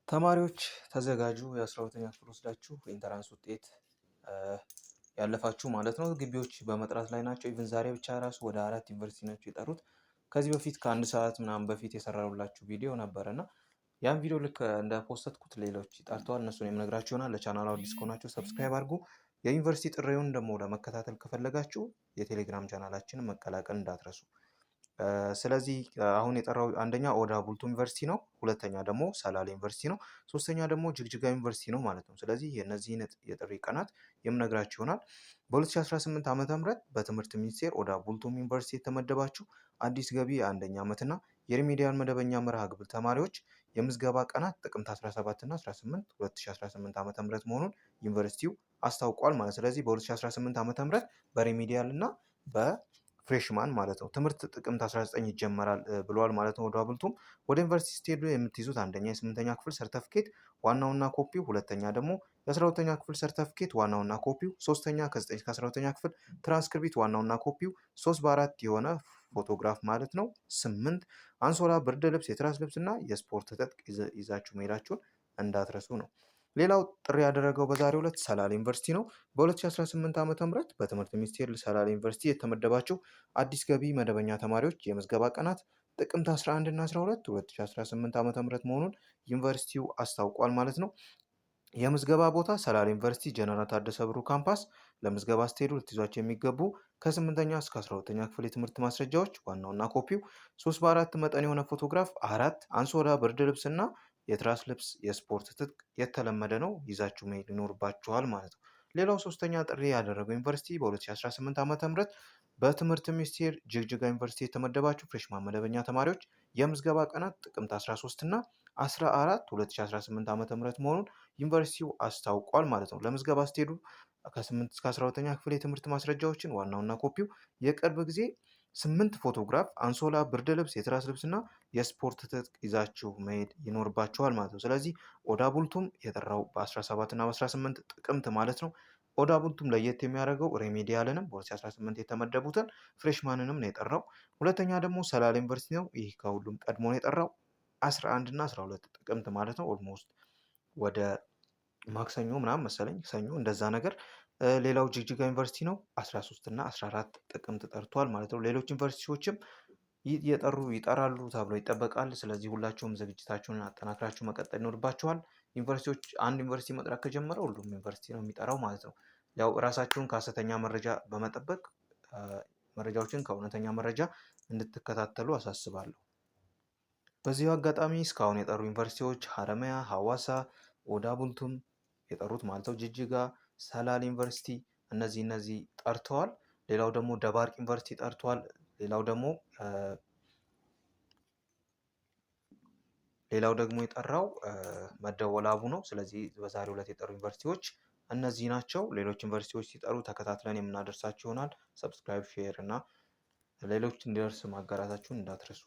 ተማሪዎች ተዘጋጁ። የ12ኛ ክፍል ወስዳችሁ ኢንተራንስ ውጤት ያለፋችሁ ማለት ነው። ግቢዎች በመጥራት ላይ ናቸው። ኢቭን ዛሬ ብቻ ራሱ ወደ 4 ዩኒቨርሲቲ ናቸው የጠሩት። ከዚህ በፊት ከአንድ ሰዓት ምናምን በፊት የሰራሁላችሁ ቪዲዮ ነበረ እና ያን ቪዲዮ ልክ እንደ ፖስተትኩት ሌሎች ጠርተዋል። እነሱን የምነግራችሁ ይሆናል። ለቻናሉ አዲስ ከሆናችሁ ሰብስክራይብ አድርጉ። የዩኒቨርሲቲ ጥሪውን ደግሞ ለመከታተል ከፈለጋችሁ የቴሌግራም ቻናላችንን መቀላቀል እንዳትረሱ። ስለዚህ አሁን የጠራው አንደኛ ኦዳ ቡልቱ ዩኒቨርሲቲ ነው። ሁለተኛ ደግሞ ሰላሌ ዩኒቨርሲቲ ነው። ሶስተኛ ደግሞ ጅግጅጋ ዩኒቨርሲቲ ነው ማለት ነው። ስለዚህ የእነዚህን የጥሪ ቀናት የምነግራችሁ ይሆናል። በ2018 ዓ ም በትምህርት ሚኒስቴር ኦዳ ቡልቱም ዩኒቨርሲቲ የተመደባችሁ አዲስ ገቢ የአንደኛ ዓመትና የሪሚዲያል መደበኛ መርሃ ግብር ተማሪዎች የምዝገባ ቀናት ጥቅምት 17 እና 18 2018 ዓ ም መሆኑን ዩኒቨርሲቲው አስታውቋል ማለት። ስለዚህ በ2018 ዓ ም በሪሚዲያል እና ፍሬሽማን ማለት ነው ትምህርት ጥቅምት 19 ይጀመራል ብሏል ማለት ነው። ኦዳ ቡልቱም ወደ ዩኒቨርሲቲ ስትሄዱ የምትይዙት አንደኛ የ8ኛ ክፍል ሰርተፍኬት ዋናውና ኮፒው፣ ሁለተኛ ደግሞ የ12ኛ ክፍል ሰርተፍኬት ዋናውና ኮፒው፣ ሶስተኛ ከ9 እስከ 12ኛ ክፍል ትራንስክሪፕት ዋናውና ኮፒው፣ 3x4 የሆነ ፎቶግራፍ ማለት ነው። 8 አንሶላ፣ ብርድ ልብስ፣ የትራስ ልብስ እና የስፖርት ትጥቅ ይዛችሁ መሄዳችሁን እንዳትረሱ ነው። ሌላው ጥሪ ያደረገው በዛሬው ዕለት ሰላሌ ዩኒቨርሲቲ ነው። በ2018 ዓ.ም በትምህርት ሚኒስቴር ሰላሌ ዩኒቨርሲቲ የተመደባቸው አዲስ ገቢ መደበኛ ተማሪዎች የምዝገባ ቀናት ጥቅምት 11 እና 12 2018 ዓ.ም መሆኑን ዩኒቨርሲቲው አስታውቋል ማለት ነው። የምዝገባ ቦታ ሰላሌ ዩኒቨርሲቲ ጀነራል ታደሰ ብሩ ካምፓስ። ለምዝገባ ስትሄዱ ልትይዟቸው የሚገቡ ከ8ኛ እስከ 12ኛ ክፍል የትምህርት ማስረጃዎች ዋናውና ኮፒው፣ 3x4 መጠን የሆነ ፎቶግራፍ፣ 4 አንሶላ፣ ብርድ ልብስ እና የትራስ ልብስ፣ የስፖርት ትጥቅ የተለመደ ነው፣ ይዛችሁ መሄድ ይኖርባችኋል ማለት ነው። ሌላው ሶስተኛ ጥሪ ያደረገው ዩኒቨርሲቲ በ2018 ዓ.ም በትምህርት ሚኒስቴር ጅግጅጋ ዩኒቨርሲቲ የተመደባችሁ ፍሬሽማን መደበኛ ተማሪዎች የምዝገባ ቀናት ጥቅምት 13 እና 14 2018 ዓ.ም መሆኑን ዩኒቨርሲቲው አስታውቋል ማለት ነው። ለምዝገባ ስትሄዱ ከ8 እስከ 12ኛ ክፍል የትምህርት ማስረጃዎችን ዋናውና ኮፒው፣ የቅርብ ጊዜ 8 ፎቶግራፍ፣ አንሶላ፣ ብርድ ልብስ፣ የትራስ ልብስ እና የስፖርት ትጥቅ ይዛችሁ መሄድ ይኖርባችኋል ማለት ነው። ስለዚህ ኦዳ ቡልቱም የጠራው በ17 እና በ18 ጥቅምት ማለት ነው። ኦዳ ቡልቱም ለየት የሚያደርገው ሬሜዲያልንም በ2018 የተመደቡትን ፍሬሽማንንም ነው የጠራው። ሁለተኛ ደግሞ ሰላሌ ዩኒቨርሲቲ ነው። ይህ ከሁሉም ቀድሞ ነው የጠራው 11 እና 12 ጥቅምት ማለት ነው። ኦልሞስት ወደ ማክሰኞ ምናምን መሰለኝ ሰኞ እንደዛ ነገር። ሌላው ጅግጅጋ ዩኒቨርሲቲ ነው 13 እና 14 ጥቅምት ጠርቷል ማለት ነው። ሌሎች ዩኒቨርሲቲዎችም ይጠራሉ ተብሎ ይጠበቃል። ስለዚህ ሁላችሁም ዝግጅታችሁን አጠናክራችሁ መቀጠል ይኖርባችኋል። ዩኒቨርሲቲዎች አንድ ዩኒቨርሲቲ መጥራት ከጀመረ ሁሉም ዩኒቨርሲቲ ነው የሚጠራው ማለት ነው። ያው ራሳችሁን ከሐሰተኛ መረጃ በመጠበቅ መረጃዎችን ከእውነተኛ መረጃ እንድትከታተሉ አሳስባለሁ። በዚሁ አጋጣሚ እስካሁን የጠሩ ዩኒቨርሲቲዎች ሀረማያ፣ ሐዋሳ፣ ኦዳ ቡልቱም የጠሩት ማለት ነው፣ ጅጅጋ፣ ሰላሌ ዩኒቨርሲቲ እነዚህ ጠርተዋል። ሌላው ደግሞ ደባርቅ ዩኒቨርሲቲ ጠርተዋል። ሌላው ደግሞ የጠራው መደወላቡ ነው። ስለዚህ በዛሬው ዕለት የጠሩ ዩኒቨርሲቲዎች እነዚህ ናቸው። ሌሎች ዩኒቨርሲቲዎች ሲጠሩ ተከታትለን የምናደርሳችሁ ይሆናል። ሰብስክራይብ፣ ሼር እና ሌሎች እንዲደርስ ማጋራታችሁን እንዳትረሱ።